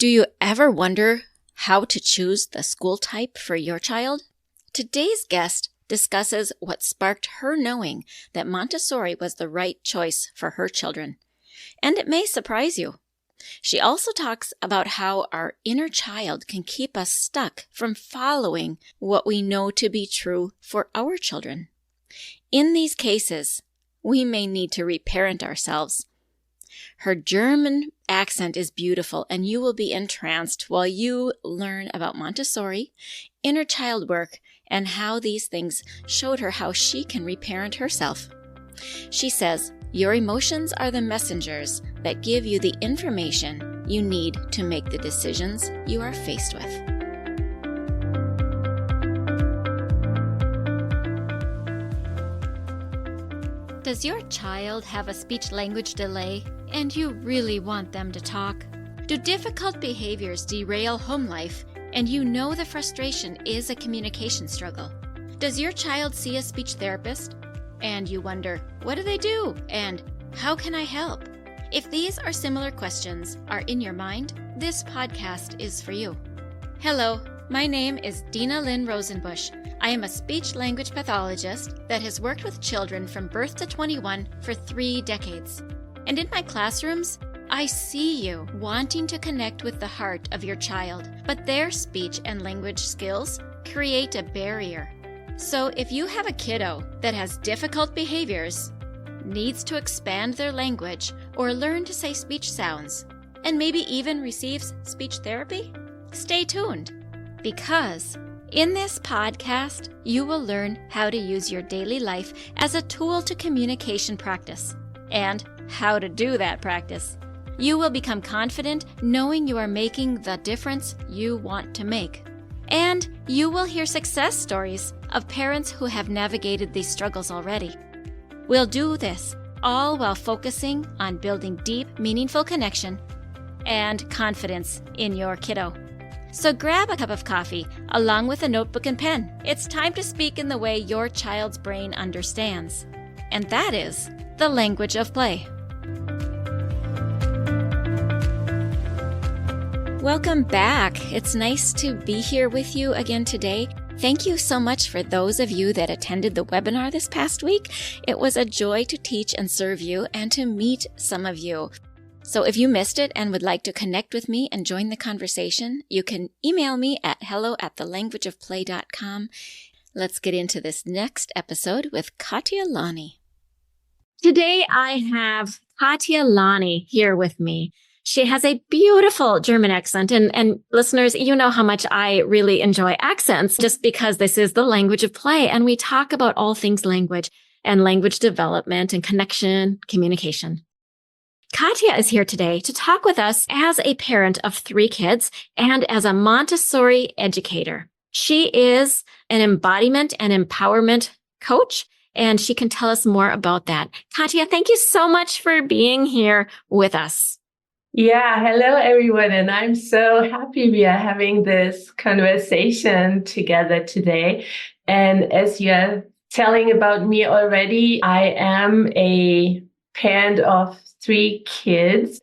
Do you ever wonder how to choose the school type for your child? Today's guest discusses what sparked her knowing that Montessori was the right choice for her children. And it may surprise you. She also talks about how our inner child can keep us stuck from following what we know to be true for our children. In these cases, we may need to reparent ourselves. Her German accent is beautiful, and you will be entranced while you learn about Montessori, inner child work, and how these things showed her how she can reparent herself. She says, your emotions are the messengers that give you the information you need to make the decisions you are faced with. Does your child have a speech-language delay and you really want them to talk? Do difficult behaviors derail home life and you know the frustration is a communication struggle? Does your child see a speech therapist and you wonder, what do they do and how can I help? If these or similar questions are in your mind, this podcast is for you. Hello, my name is Dinalynn Rosenbusch. I am a speech-language pathologist that has worked with children from birth to 21 for 3 decades. And in my classrooms, I see you wanting to connect with the heart of your child, but their speech and language skills create a barrier. So if you have a kiddo that has difficult behaviors, needs to expand their language or learn to say speech sounds, and maybe even receives speech therapy, stay tuned, because in this podcast, you will learn how to use your daily life as a tool to communication practice and how to do that practice. You will become confident knowing you are making the difference you want to make. And you will hear success stories of parents who have navigated these struggles already. We'll do this all while focusing on building deep, meaningful connection and confidence in your kiddo. So grab a cup of coffee along with a notebook and pen. It's time to speak in the way your child's brain understands. And that is the language of play. Welcome back. It's nice to be here with you again today. Thank you so much for those of you that attended the webinar this past week. It was a joy to teach and serve you and to meet some of you. So if you missed it and would like to connect with me and join the conversation, you can email me at hello@thelanguageofplay.com. Let's get into this next episode with Katja Lany. Today I have Katja Lany here with me. She has a beautiful German accent. And listeners, you know how much I really enjoy accents just because this is the language of play. And we talk about all things language and language development and connection, communication. Katja is here today to talk with us as a parent of 3 kids and as a Montessori educator. She is an embodiment and empowerment coach, and she can tell us more about that. Katja, thank you so much for being here with us. Yeah, hello everyone, and I'm so happy we are having this conversation together today. And as you're telling about me already, I am a parent of 3 kids,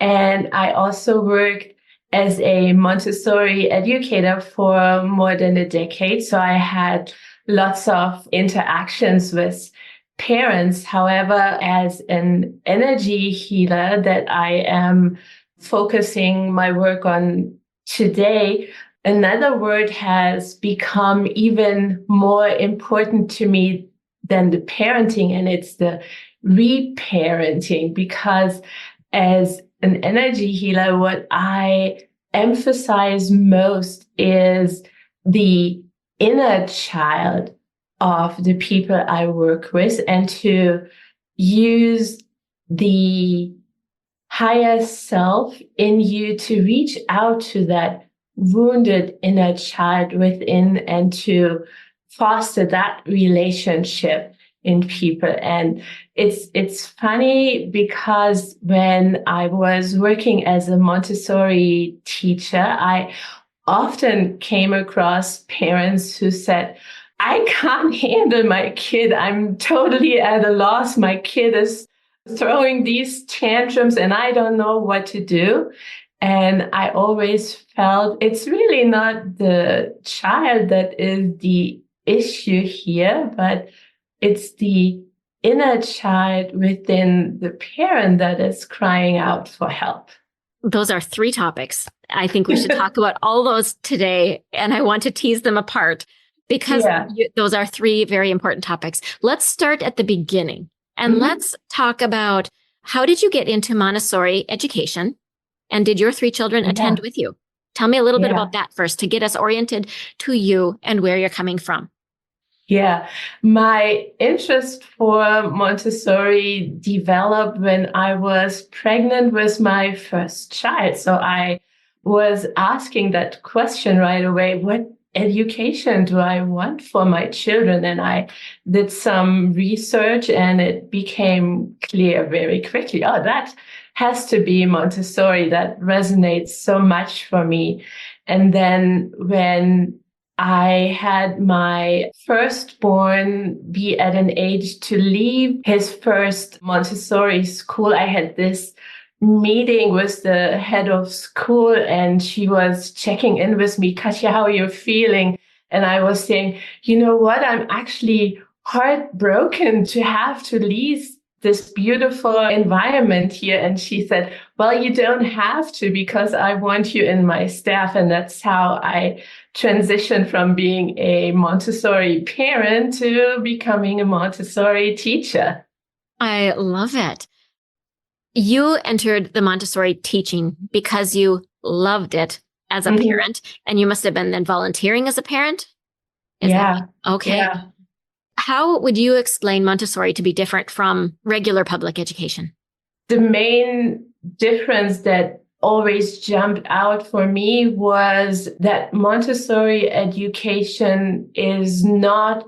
and I also worked as a Montessori educator for more than a decade. So I had lots of interactions with parents. However, as an energy healer that I am focusing my work on today, another word has become even more important to me than the parenting, and it's the reparenting, because as an energy healer, what I emphasize most is the inner child of the people I work with, and to use the higher self in you to reach out to that wounded inner child within and to foster that relationship in people. And it's funny because when I was working as a Montessori teacher, I often came across parents who said, I can't handle my kid. I'm totally at a loss. My kid is throwing these tantrums and I don't know what to do. And I always felt it's really not the child that is the issue here, but it's the inner child within the parent that is crying out for help. Those are 3 topics. I think we should talk about all those today, and I want to tease them apart because those are 3 very important topics. Let's start at the beginning, and let's talk about, how did you get into Montessori education, and did your 3 children attend with you? Tell me a little bit about that first to get us oriented to you and where you're coming from. Yeah, my interest for Montessori developed when I was pregnant with my first child. So I was asking that question right away: what education do I want for my children? And I did some research, and it became clear very quickly, oh, that has to be Montessori. That resonates so much for me. And then when I had my firstborn be at an age to leave his first Montessori school, I had this meeting with the head of school, and she was checking in with me: Katja, how are you feeling? And I was saying, you know what, I'm actually heartbroken to have to leave this beautiful environment here. And she said, well, you don't have to, because I want you in my staff. And that's how I transitioned from being a Montessori parent to becoming a Montessori teacher. I love it. You entered the Montessori teaching because you loved it as a parent, and you must have been then volunteering as a parent? Okay. Yeah. How would you explain Montessori to be different from regular public education? The main difference that always jumped out for me was that Montessori education is not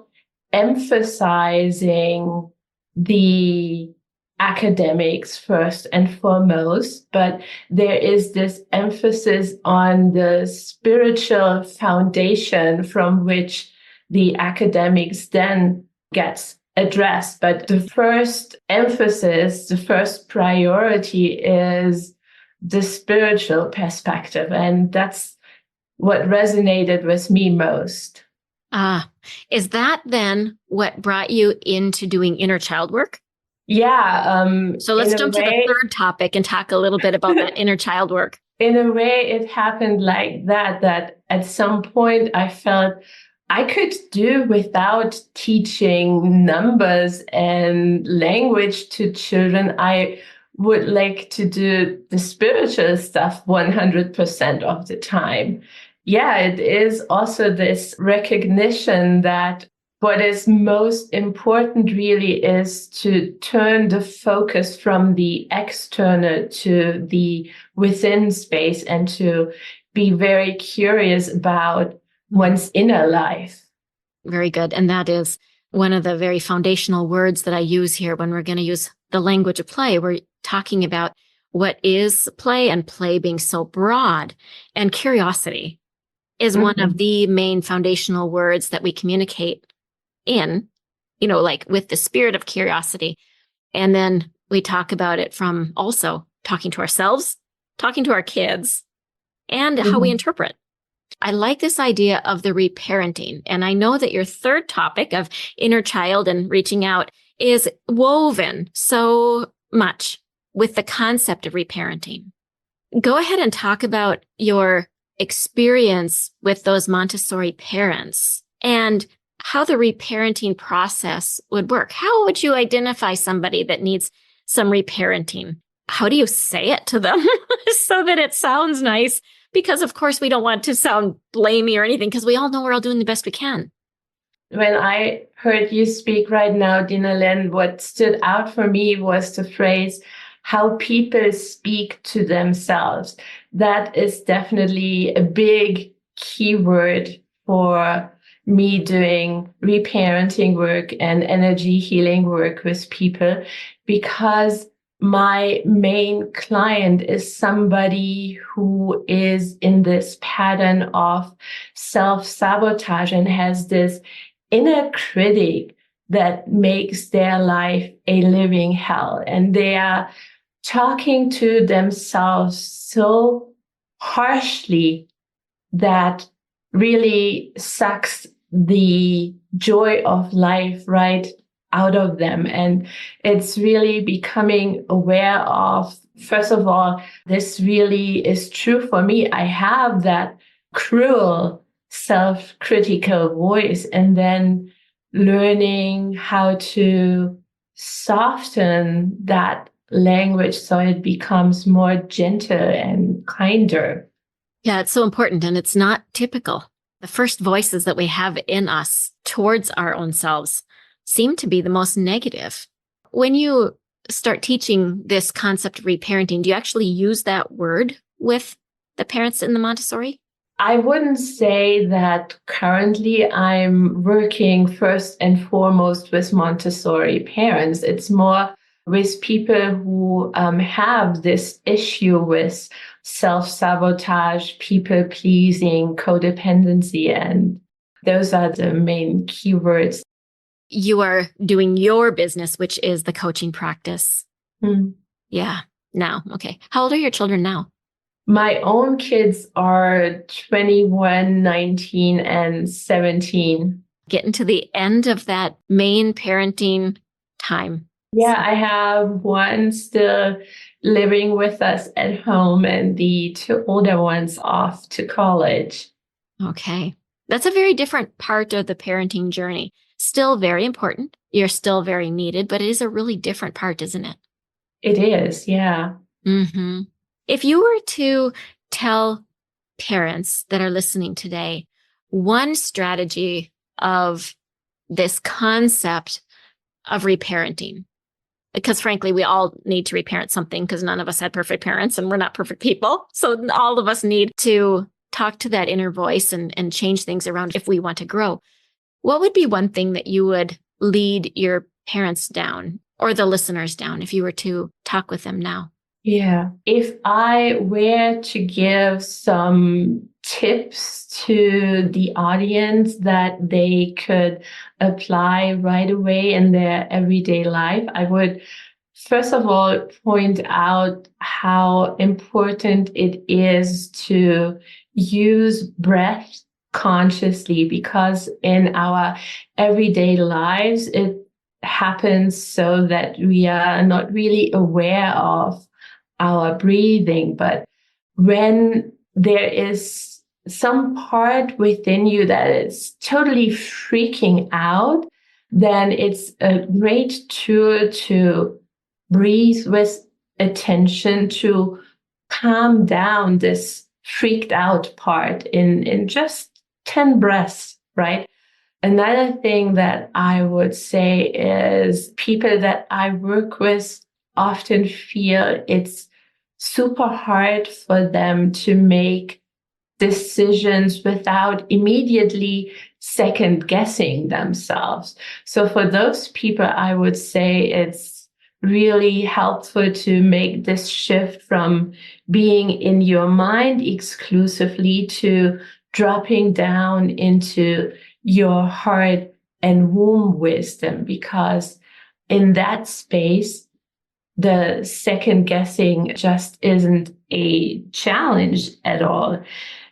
emphasizing the academics first and foremost, but there is this emphasis on the spiritual foundation from which the academics then gets addressed. But the first emphasis, the first priority is the spiritual perspective. And that's what resonated with me most. Is that then what brought you into doing inner child work? Yeah. So let's jump to the third topic and talk a little bit about that inner child work. In a way, it happened like that at some point I felt I could do without teaching numbers and language to children. I would like to do the spiritual stuff 100% of the time. Yeah, it is also this recognition that what is most important really is to turn the focus from the external to the within space, and to be very curious about one's inner life. Very good. And that is one of the very foundational words that I use here when we're going to use the language of play. We're talking about what is play, and play being so broad. And curiosity is one of the main foundational words that we communicate in, like with the spirit of curiosity. And then we talk about it from also talking to ourselves, talking to our kids, and how we interpret. I like this idea of the reparenting. And I know that your third topic of inner child and reaching out is woven so much with the concept of reparenting. Go ahead and talk about your experience with those Montessori parents and how the reparenting process would work. How would you identify somebody that needs some reparenting? How do you say it to them so that it sounds nice? Because, of course, we don't want to sound blamey or anything, because we all know we're all doing the best we can. When I heard you speak right now, Dinalynn, what stood out for me was the phrase, how people speak to themselves. That is definitely a big keyword for me doing reparenting work and energy healing work with people, because my main client is somebody who is in this pattern of self-sabotage and has this inner critic that makes their life a living hell. And they are talking to themselves so harshly that really sucks the joy of life right out of them. And it's really becoming aware of, first of all, this really is true for me. I have that cruel self-critical voice, and then learning how to soften that language so it becomes more gentle and kinder. Yeah, it's so important, and it's not typical. The first voices that we have in us towards our own selves seem to be the most negative. When you start teaching this concept of reparenting, do you actually use that word with the parents in the Montessori? I wouldn't say that currently I'm working first and foremost with Montessori parents. It's more with people who have this issue with self-sabotage, people-pleasing, codependency, and those are the main keywords. You are doing your business, which is the coaching practice. Hmm. Yeah. Now, okay. How old are your children now? My own kids are 21, 19, and 17. Getting to the end of that main parenting time. Yeah, I have one still living with us at home and the two older ones off to college. Okay. That's a very different part of the parenting journey. Still very important. You're still very needed, but it is a really different part, isn't it? It is, yeah. Mm-hmm. If you were to tell parents that are listening today one strategy of this concept of reparenting, because frankly, we all need to reparent something because none of us had perfect parents and we're not perfect people. So all of us need to talk to that inner voice and change things around if we want to grow. What would be one thing that you would lead your parents down or the listeners down if you were to talk with them now? Yeah. If I were to give some tips to the audience that they could apply right away in their everyday life, I would first of all point out how important it is to use breath consciously, because in our everyday lives, it happens so that we are not really aware of our breathing. But when there is some part within you that is totally freaking out, then it's a great tool to breathe with attention, to calm down this freaked out part in just 10 breaths, right? Another thing that I would say is people that I work with often feel it's super hard for them to make decisions without immediately second guessing themselves. So for those people, I would say it's really helpful to make this shift from being in your mind exclusively to dropping down into your heart and womb wisdom, because in that space, the second guessing just isn't a challenge at all.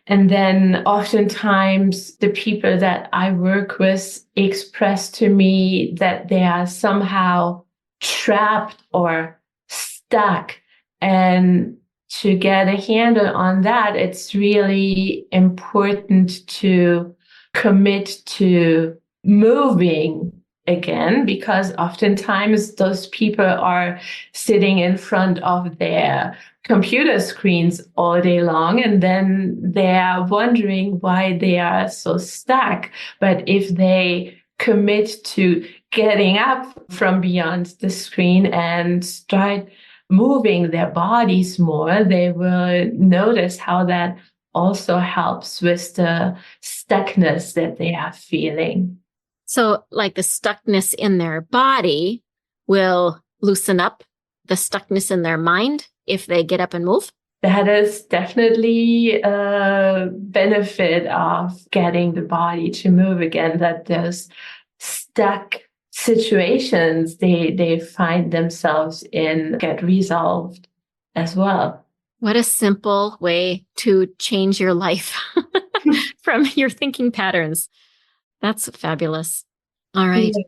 And then oftentimes the people that I work with express to me that they are somehow trapped or stuck. And to get a handle on that, it's really important to commit to moving again, because oftentimes those people are sitting in front of their computer screens all day long, and then they're wondering why they are so stuck. But if they commit to getting up from beyond the screen and start moving their bodies more, they will notice how that also helps with the stuckness that they are feeling. So like the stuckness in their body will loosen up the stuckness in their mind if they get up and move? That is definitely a benefit of getting the body to move again, that those stuck situations they find themselves in get resolved as well. What a simple way to change your life from your thinking patterns. That's fabulous. All right. Yeah.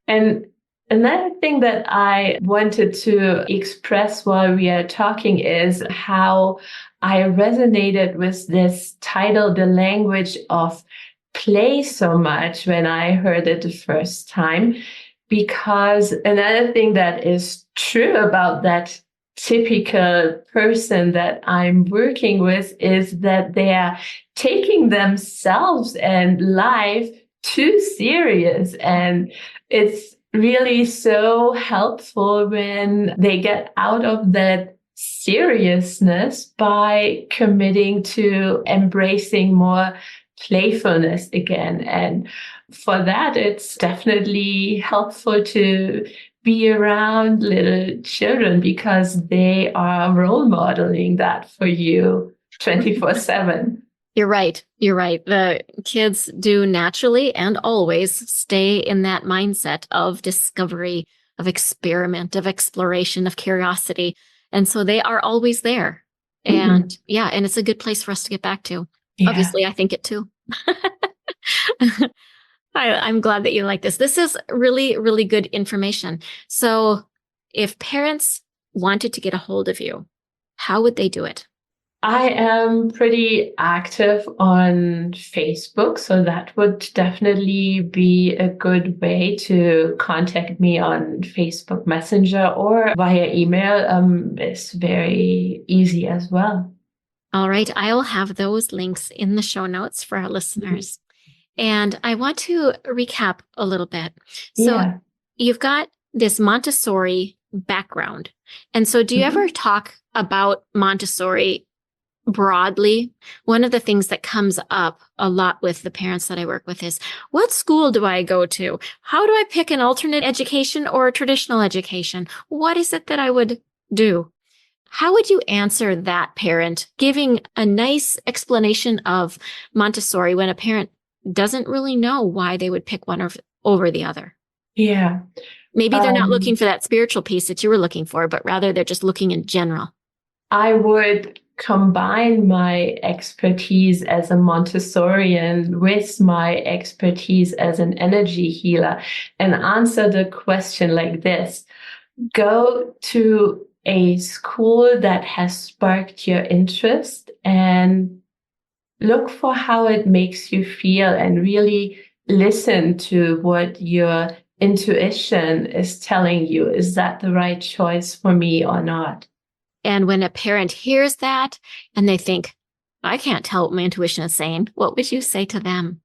And another thing that I wanted to express while we are talking is how I resonated with this title, The Language of Play, so much when I heard it the first time. Because another thing that is true about that typical person that I'm working with is that they are taking themselves and life too serious. And it's really so helpful when they get out of that seriousness by committing to embracing more playfulness again. And for that, it's definitely helpful to be around little children because they are role modeling that for you 24/7. You're right. You're right. The kids do naturally and always stay in that mindset of discovery, of experiment, of exploration, of curiosity. And so they are always there. And and it's a good place for us to get back to. Yeah. Obviously, I think it too. I'm glad that you like this. This is really, really good information. So if parents wanted to get a hold of you, how would they do it? I am pretty active on Facebook, so that would definitely be a good way to contact me on Facebook Messenger or via email. It's very easy as well. All right. I'll have those links in the show notes for our listeners. And I want to recap a little bit. So you've got this Montessori background. And so do you ever talk about Montessori broadly? One of the things that comes up a lot with the parents that I work with is, what school do I go to? How do I pick an alternate education or a traditional education? What is it that I would do? How would you answer that parent, giving a nice explanation of Montessori when a parent doesn't really know why they would pick one over the other? Yeah. Maybe they're not looking for that spiritual piece that you were looking for, but rather they're just looking in general. I would combine my expertise as a Montessorian with my expertise as an energy healer and answer the question like this. Go to a school that has sparked your interest and look for how it makes you feel and really listen to what your intuition is telling you. Is that the right choice for me or not? And when a parent hears that and they think, I can't tell what my intuition is saying, what would you say to them?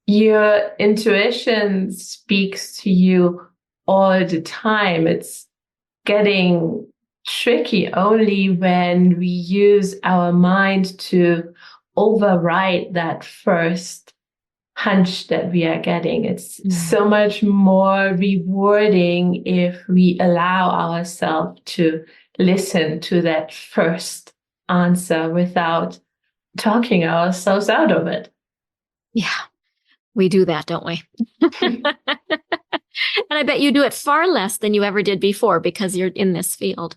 Your intuition speaks to you all the time. It's getting tricky only when we use our mind to override that first hunch that we are getting. It's so much more rewarding if we allow ourselves to listen to that first answer without talking ourselves out of it. Yeah, we do that, don't we? And I bet you do it far less than you ever did before because you're in this field.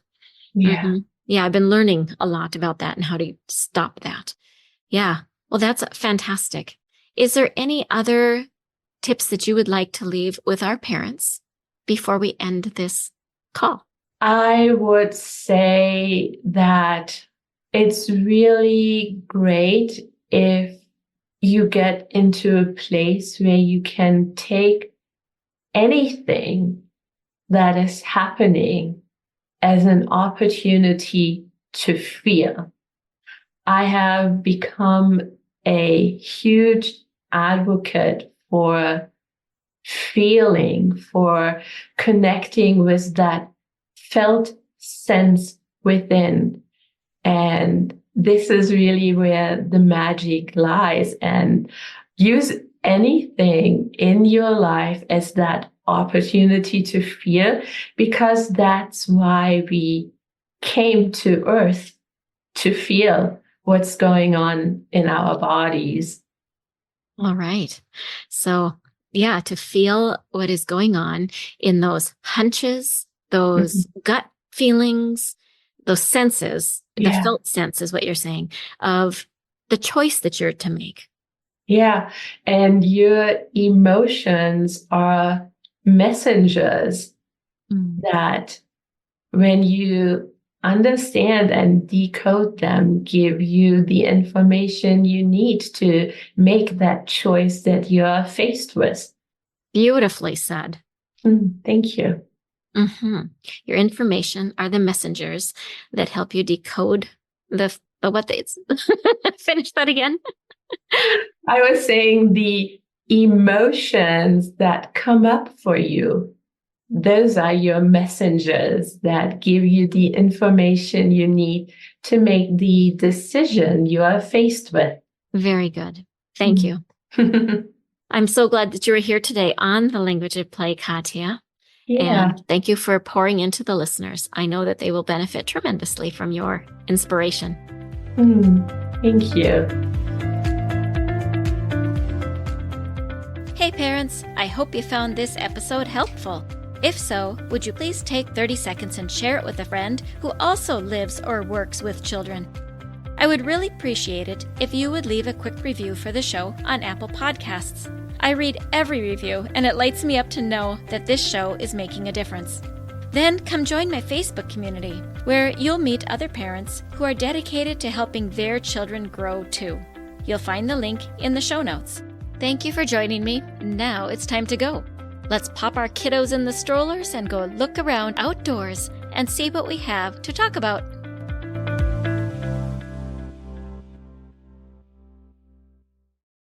Yeah. Yeah, I've been learning a lot about that and how to stop that. Yeah, well, that's fantastic. Is there any other tips that you would like to leave with our parents before we end this call? I would say that it's really great if you get into a place where you can take anything that is happening as an opportunity to feel. I have become a huge advocate for feeling, for connecting with that felt sense within. And this is really where the magic lies. And use anything in your life as that opportunity to feel, because that's why we came to Earth, to feel what's going on in our bodies. All right. So, yeah, to feel what is going on in those hunches, those gut feelings, those senses The felt sense is what you're saying of the choice that you're to make. Yeah. And your emotions are messengers that when you understand and decode them, give you the information you need to make that choice that you're faced with. Beautifully said. Thank you. Your information are the messengers that help you decode finish that again. I was saying the emotions that come up for you. Those are your messengers that give you the information you need to make the decision you are faced with. Very good. Thank you. I'm so glad that you were here today on The Language of Play, Katja. Yeah. And thank you for pouring into the listeners. I know that they will benefit tremendously from your inspiration. Thank you. Hey parents, I hope you found this episode helpful. If so, would you please take 30 seconds and share it with a friend who also lives or works with children? I would really appreciate it if you would leave a quick review for the show on Apple Podcasts. I read every review, and it lights me up to know that this show is making a difference. Then come join my Facebook community, where you'll meet other parents who are dedicated to helping their children grow too. You'll find the link in the show notes. Thank you for joining me. Now it's time to go. Let's pop our kiddos in the strollers and go look around outdoors and see what we have to talk about.